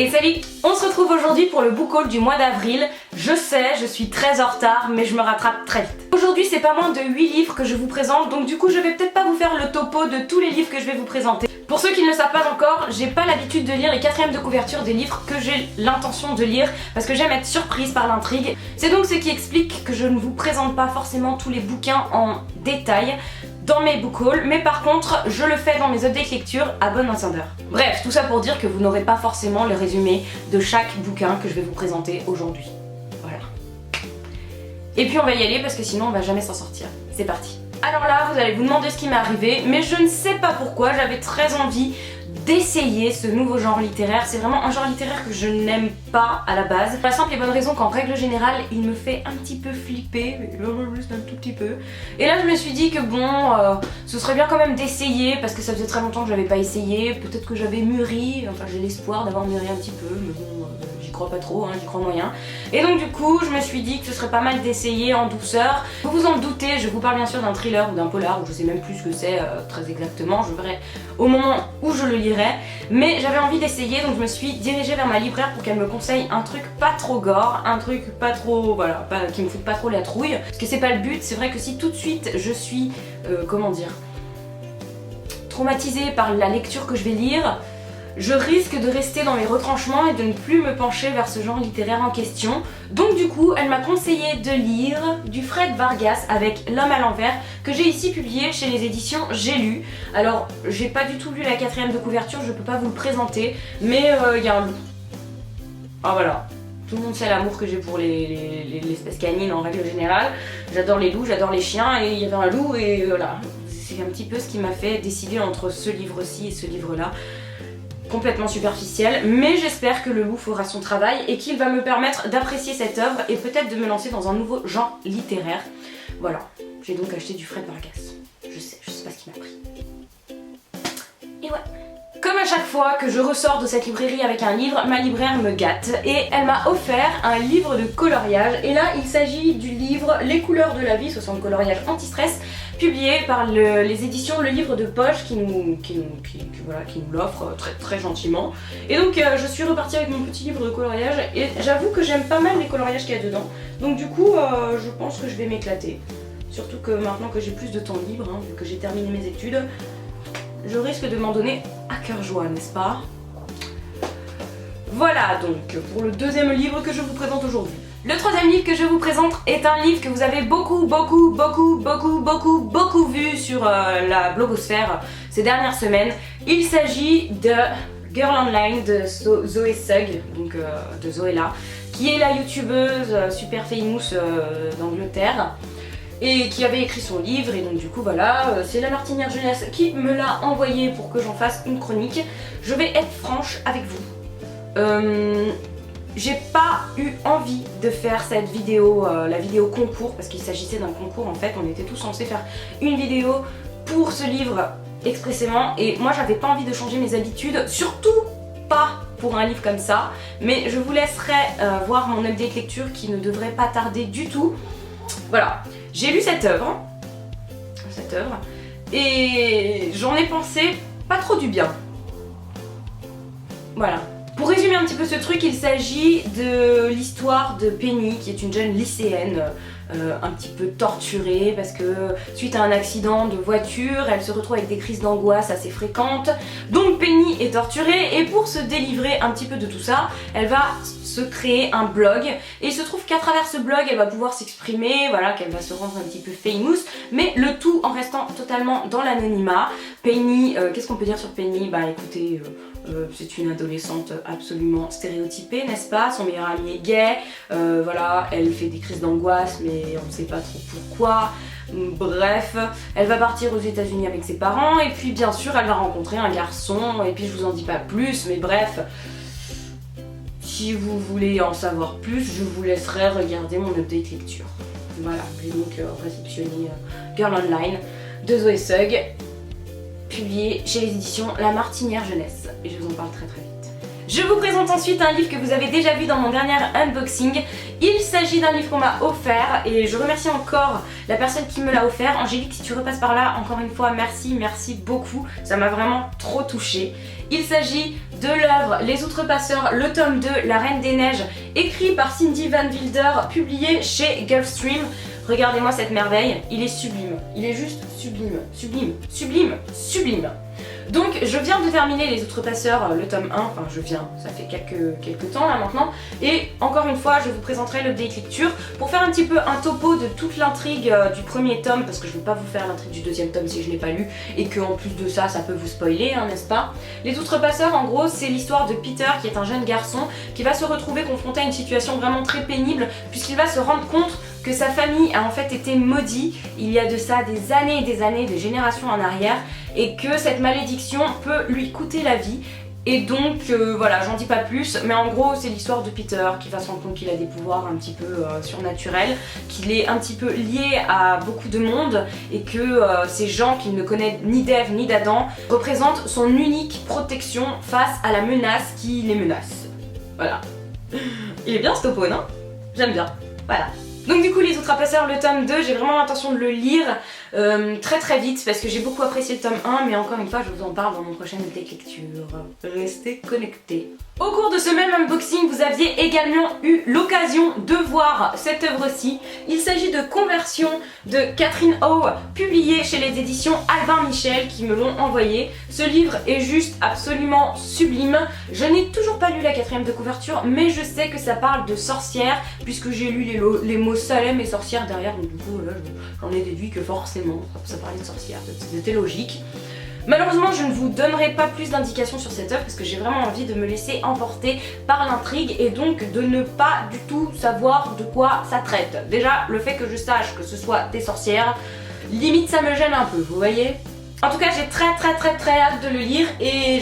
Et salut! On se retrouve aujourd'hui pour le book haul du mois d'avril. Je sais, je suis très en retard, mais je me rattrape très vite. Aujourd'hui, c'est pas moins de 8 livres que je vous présente, donc du coup, je vais peut-être pas vous faire le topo de tous les livres que je vais vous présenter. Pour ceux qui ne le savent pas encore, j'ai pas l'habitude de lire les quatrièmes de couverture des livres que j'ai l'intention de lire, parce que j'aime être surprise par l'intrigue. C'est donc ce qui explique que je ne vous présente pas forcément tous les bouquins en détail dans mes book hauls, mais par contre je le fais dans mes updates lecture à bon entendeur. Bref, tout ça pour dire que vous n'aurez pas forcément le résumé de chaque bouquin que je vais vous présenter aujourd'hui. Voilà. Et puis on va y aller parce que sinon on va jamais s'en sortir. C'est parti. Alors là, vous allez vous demander ce qui m'est arrivé, mais je ne sais pas pourquoi, j'avais très envie d'essayer ce nouveau genre littéraire. C'est vraiment un genre littéraire que je n'aime pas à la base. Pour la simple et bonne raison qu'en règle générale, il me fait un petit peu flipper, mais juste un tout petit peu. Et là, je me suis dit que bon, ce serait bien quand même d'essayer, parce que ça faisait très longtemps que j'avais pas essayé. Peut-être que j'avais mûri, enfin j'ai l'espoir d'avoir mûri un petit peu, mais bon, j'y crois pas trop, hein, j'y crois moyen. Et donc du coup, je me suis dit que ce serait pas mal d'essayer en douceur. Vous vous en doutez, je vous parle bien sûr d'un thriller ou d'un polar, ou je sais même plus ce que c'est très exactement, je verrai au moment où je le lirai. Mais j'avais envie d'essayer, donc je me suis dirigée vers ma libraire pour qu'elle me conseille un truc pas trop gore, un truc pas trop, voilà, qui me foute pas trop la trouille. Parce que c'est pas le but, c'est vrai que si tout de suite je suis, comment dire, traumatisée par la lecture que je vais lire, je risque de rester dans mes retranchements et de ne plus me pencher vers ce genre littéraire en question. Donc du coup, elle m'a conseillé de lire du Fred Vargas avec L'homme à l'envers, que j'ai ici publié chez les éditions J'ai lu. Alors, j'ai pas du tout lu la quatrième de couverture, je peux pas vous le présenter, mais il y a un loup. Ah voilà. Tout le monde sait l'amour que j'ai pour l'espèce canine en règle générale. J'adore les loups, j'adore les chiens, et il y avait un loup, et voilà. C'est un petit peu ce qui m'a fait décider entre ce livre-ci et ce livre-là. Complètement superficiel, mais j'espère que le loup fera son travail et qu'il va me permettre d'apprécier cette œuvre et peut-être de me lancer dans un nouveau genre littéraire. Voilà, j'ai donc acheté du Fred Vargas. Je sais pas ce qui m'a pris. Et ouais. Comme à chaque fois que je ressors de cette librairie avec un livre, ma libraire me gâte et elle m'a offert un livre de coloriage. Et là, il s'agit du livre Les couleurs de la vie, 60 coloriages anti-stress, publié par les éditions Le Livre de Poche qui nous l'offre très gentiment. Et donc je suis repartie avec mon petit livre de coloriage et j'avoue que j'aime pas mal les coloriages qu'il y a dedans. Donc du coup je pense que je vais m'éclater. Surtout que maintenant que j'ai plus de temps libre, hein, vu que j'ai terminé mes études, je risque de m'en donner à cœur joie, n'est-ce pas? Voilà donc pour le deuxième livre que je vous présente aujourd'hui. Le troisième livre que je vous présente est un livre que vous avez beaucoup vu sur la blogosphère ces dernières semaines. Il s'agit de Girl Online de Zoé Sugg, donc de Zoéla, qui est la youtubeuse super famous d'Angleterre et qui avait écrit son livre, et donc du coup voilà, c'est la Martinière Jeunesse qui me l'a envoyé pour que j'en fasse une chronique. Je vais être franche avec vous. J'ai pas eu envie de faire cette vidéo, la vidéo concours, parce qu'il s'agissait d'un concours en fait, on était tous censés faire une vidéo pour ce livre expressément, et moi j'avais pas envie de changer mes habitudes, surtout pas pour un livre comme ça, mais je vous laisserai voir mon update lecture qui ne devrait pas tarder du tout. Voilà, j'ai lu cette œuvre, et j'en ai pensé pas trop du bien. Voilà. Pour résumer un petit peu ce truc, il s'agit de l'histoire de Penny, qui est une jeune lycéenne un petit peu torturée parce que suite à un accident de voiture, elle se retrouve avec des crises d'angoisse assez fréquentes. Donc Penny est torturée et pour se délivrer un petit peu de tout ça, elle va se créer un blog et il se trouve qu'à travers ce blog, elle va pouvoir s'exprimer, voilà, qu'elle va se rendre un petit peu famous, mais le tout en restant totalement dans l'anonymat. Penny, qu'est-ce qu'on peut dire sur Penny? Bah écoutez, c'est une adolescente absolument stéréotypée, n'est-ce pas? Son meilleur ami est gay, voilà, elle fait des crises d'angoisse mais on ne sait pas trop pourquoi. Bref, elle va partir aux États-Unis avec ses parents et puis bien sûr elle va rencontrer un garçon et puis je vous en dis pas plus, mais bref, si vous voulez en savoir plus, je vous laisserai regarder mon update lecture. Voilà, j'ai donc réceptionné Girl Online de Zoé Sugg, publié chez les éditions La Martinière Jeunesse, et je vous en parle très vite. Je vous présente ensuite un livre que vous avez déjà vu dans mon dernier unboxing. Il s'agit d'un livre qu'on m'a offert et je remercie encore la personne qui me l'a offert. Angélique, si tu repasses par là, encore une fois, merci beaucoup. Ça m'a vraiment trop touchée. Il s'agit de l'œuvre Les Outrepasseurs, le tome 2, La Reine des Neiges, écrit par Cindy Van Wilder, publié chez Gulfstream. Regardez-moi cette merveille, il est sublime. Il est juste sublime, sublime, sublime, sublime. Donc je viens de terminer Les Outrepasseurs, le tome 1, enfin ça fait quelques temps là maintenant, et encore une fois je vous présenterai l'update lecture pour faire un petit peu un topo de toute l'intrigue du premier tome, parce que je ne veux pas vous faire l'intrigue du deuxième tome si je ne l'ai pas lu, et que en plus de ça peut vous spoiler, hein, n'est-ce pas? Les Outrepasseurs, en gros, c'est l'histoire de Peter qui est un jeune garçon qui va se retrouver confronté à une situation vraiment très pénible, puisqu'il va se rendre compte que sa famille a en fait été maudite il y a de ça des années et des années, des générations en arrière, et que cette malédiction peut lui coûter la vie. Et donc voilà, j'en dis pas plus, mais en gros c'est l'histoire de Peter qui va se rendre compte qu'il a des pouvoirs un petit peu surnaturels, qu'il est un petit peu lié à beaucoup de monde, et que ces gens qu'il ne connaît ni d'Ève ni d'Adam représentent son unique protection face à la menace qui les menace. Voilà. Il est bien ce topo, non? J'aime bien. Voilà. Donc du coup Les Outrepasseurs, le tome 2, j'ai vraiment l'intention de le lire très vite parce que j'ai beaucoup apprécié le tome 1, mais encore une fois je vous en parle dans mon prochain update lecture. Restez connectés. Au cours de ce même unboxing, vous aviez également eu l'occasion de voir cette œuvre-ci. Il s'agit de Conversion de Catherine O, publiée chez les éditions Albin Michel qui me l'ont envoyé. Ce livre est juste absolument sublime. Je n'ai toujours pas lu la 4e de couverture, mais je sais que ça parle de sorcières, puisque j'ai lu les mots Salem et sorcière derrière, donc du coup là j'en ai déduit que forcément ça parlait de sorcière, c'était logique. Malheureusement je ne vous donnerai pas plus d'indications sur cette œuvre parce que j'ai vraiment envie de me laisser emporter par l'intrigue et donc de ne pas du tout savoir de quoi ça traite. Déjà le fait que je sache que ce soit des sorcières, limite ça me gêne un peu, vous voyez. En tout cas j'ai très hâte de le lire et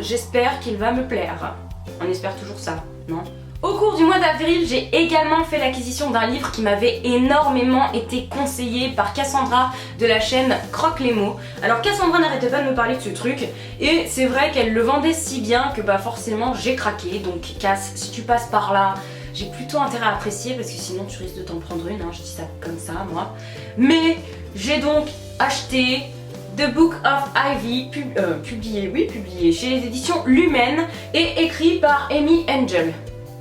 j'espère qu'il va me plaire. On espère toujours ça, non ? Au cours du mois d'avril, j'ai également fait l'acquisition d'un livre qui m'avait énormément été conseillé par Cassandra de la chaîne Croque les mots. Alors Cassandra n'arrêtait pas de me parler de ce truc et c'est vrai qu'elle le vendait si bien que forcément j'ai craqué. Donc Cass, si tu passes par là, j'ai plutôt intérêt à apprécier parce que sinon tu risques de t'en prendre une, hein, je dis ça comme ça moi. Mais j'ai donc acheté The Book of Ivy, publié chez les éditions Lumen et écrit par Amy Angel.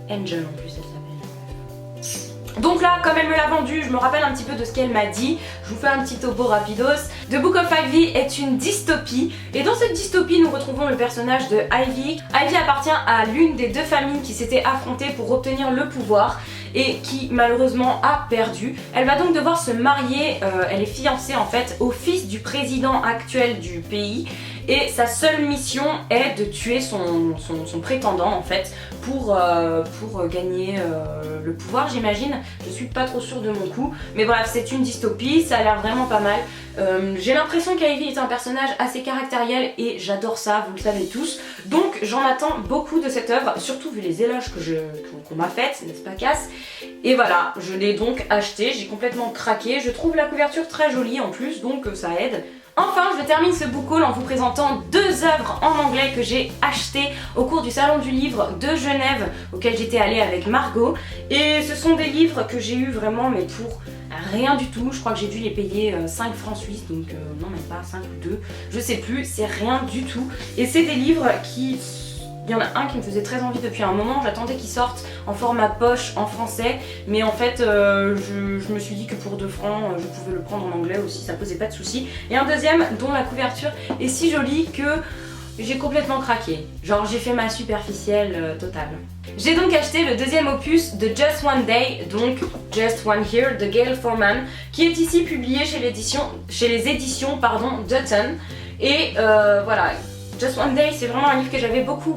Angel en plus elle s'appelle. Donc là, comme elle me l'a vendu, je me rappelle un petit peu de ce qu'elle m'a dit. Je vous fais un petit topo rapidos. The Book of Ivy est une dystopie et dans cette dystopie nous retrouvons le personnage de Ivy. Ivy appartient à l'une des deux familles qui s'étaient affrontées pour obtenir le pouvoir et qui malheureusement a perdu. Elle va donc devoir se marier, elle est fiancée en fait au fils du président actuel du pays. Et sa seule mission est de tuer son prétendant en fait pour gagner le pouvoir, j'imagine. Je suis pas trop sûre de mon coup, mais bref c'est une dystopie, ça a l'air vraiment pas mal. J'ai l'impression qu'Ivy est un personnage assez caractériel et j'adore ça, vous le savez tous. Donc j'en attends beaucoup de cette œuvre, surtout vu les éloges qu'on m'a faites, n'est-ce pas Cass? Et voilà, je l'ai donc acheté, j'ai complètement craqué. Je trouve la couverture très jolie en plus, donc ça aide. Enfin, je termine ce book haul en vous présentant deux œuvres en anglais que j'ai achetées au cours du salon du livre de Genève auquel j'étais allée avec Margot. Et ce sont des livres que j'ai eu vraiment mais pour rien du tout. Je crois que j'ai dû les payer 5 francs suisses, donc non même pas 5 ou 2, je sais plus, c'est rien du tout. Et c'est des livres qui... Il y en a un qui me faisait très envie depuis un moment, j'attendais qu'il sorte en format poche en français, mais en fait je me suis dit que pour 2 francs je pouvais le prendre en anglais aussi, ça posait pas de soucis. Et un deuxième dont la couverture est si jolie que j'ai complètement craqué, genre j'ai fait ma superficielle totale. J'ai donc acheté le deuxième opus de Just One Day, donc Just One Here de Gail Forman, qui est ici publié chez les éditions Dutton. Et voilà. Just One Day, c'est vraiment un livre que j'avais beaucoup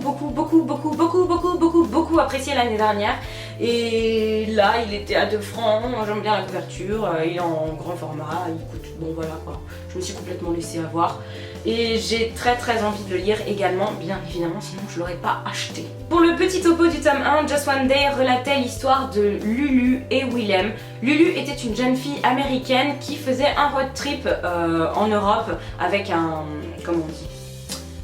apprécié l'année dernière. Et là, il était à 2 francs, j'aime bien la couverture, il est en grand format, il coûte, bon voilà quoi. Je me suis complètement laissée avoir. Et j'ai très envie de le lire également, bien évidemment, sinon je l'aurais pas acheté. Pour le petit topo du tome 1, Just One Day relatait l'histoire de Lulu et Willem. Lulu était une jeune fille américaine qui faisait un road trip en Europe avec un... comment on dit ?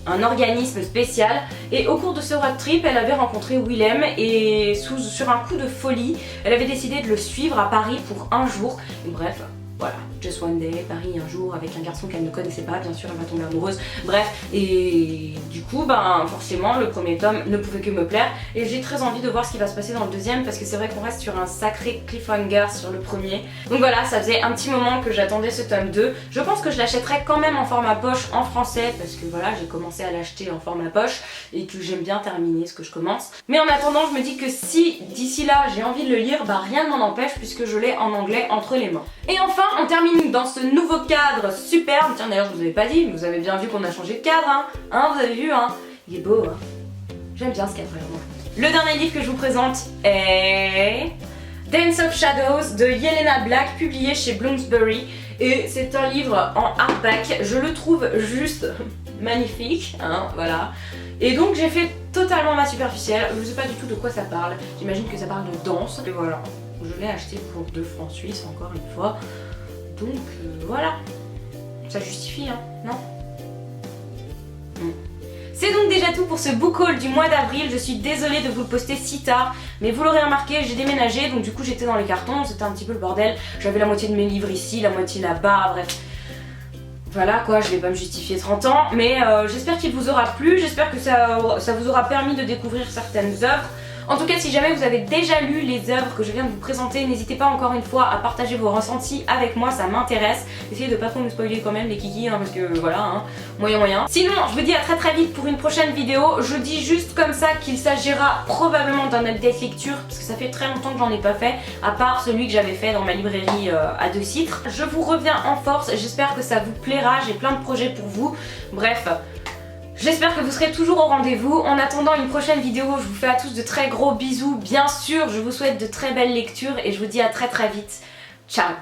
un organisme spécial, et au cours de ce road trip elle avait rencontré Willem et sur un coup de folie elle avait décidé de le suivre à Paris pour un jour. Et bref, voilà, just one day, Paris un jour avec un garçon qu'elle ne connaissait pas, bien sûr elle va tomber amoureuse, bref, et du coup ben forcément le premier tome ne pouvait que me plaire et j'ai très envie de voir ce qui va se passer dans le deuxième parce que c'est vrai qu'on reste sur un sacré cliffhanger sur le premier. Donc voilà, ça faisait un petit moment que j'attendais ce tome 2, je pense que je l'achèterai quand même en format poche en français parce que voilà, j'ai commencé à l'acheter en format poche et que j'aime bien terminer ce que je commence. Mais en attendant, je me dis que si d'ici là j'ai envie de le lire, bah rien ne m'en empêche puisque je l'ai en anglais entre les mains. Et enfin, on termine dans ce nouveau cadre superbe. Tiens d'ailleurs je vous avais pas dit, vous avez bien vu qu'on a changé de cadre hein, vous avez vu hein. Il est beau hein. J'aime bien ce cadre vraiment. Le dernier livre que je vous présente est Dance of Shadows de Yelena Black, publié chez Bloomsbury. Et c'est un livre en hardback, je le trouve juste magnifique hein, voilà. Et donc j'ai fait totalement ma superficielle, je sais pas du tout de quoi ça parle. J'imagine que ça parle de danse. Et voilà, je l'ai acheté pour 2 francs suisses encore une fois. Donc voilà, ça justifie hein, non? C'est donc déjà tout pour ce book haul du mois d'avril. Je suis désolée de vous le poster si tard, mais vous l'aurez remarqué, j'ai déménagé, donc du coup j'étais dans les cartons, c'était un petit peu le bordel. J'avais la moitié de mes livres ici, la moitié là-bas, bref. Voilà quoi, je vais pas me justifier 30 ans, mais j'espère qu'il vous aura plu, j'espère que ça vous aura permis de découvrir certaines œuvres. En tout cas, si jamais vous avez déjà lu les œuvres que je viens de vous présenter, n'hésitez pas encore une fois à partager vos ressentis avec moi, ça m'intéresse. Essayez de pas trop me spoiler quand même les kikis, hein, parce que voilà, hein, moyen. Sinon, je vous dis à très vite pour une prochaine vidéo. Je dis juste comme ça qu'il s'agira probablement d'un update lecture, parce que ça fait très longtemps que j'en ai pas fait, à part celui que j'avais fait dans ma librairie à 2 citres. Je vous reviens en force, j'espère que ça vous plaira, j'ai plein de projets pour vous. Bref. J'espère que vous serez toujours au rendez-vous. En attendant une prochaine vidéo, je vous fais à tous de très gros bisous. Bien sûr, je vous souhaite de très belles lectures et je vous dis à très vite. Ciao!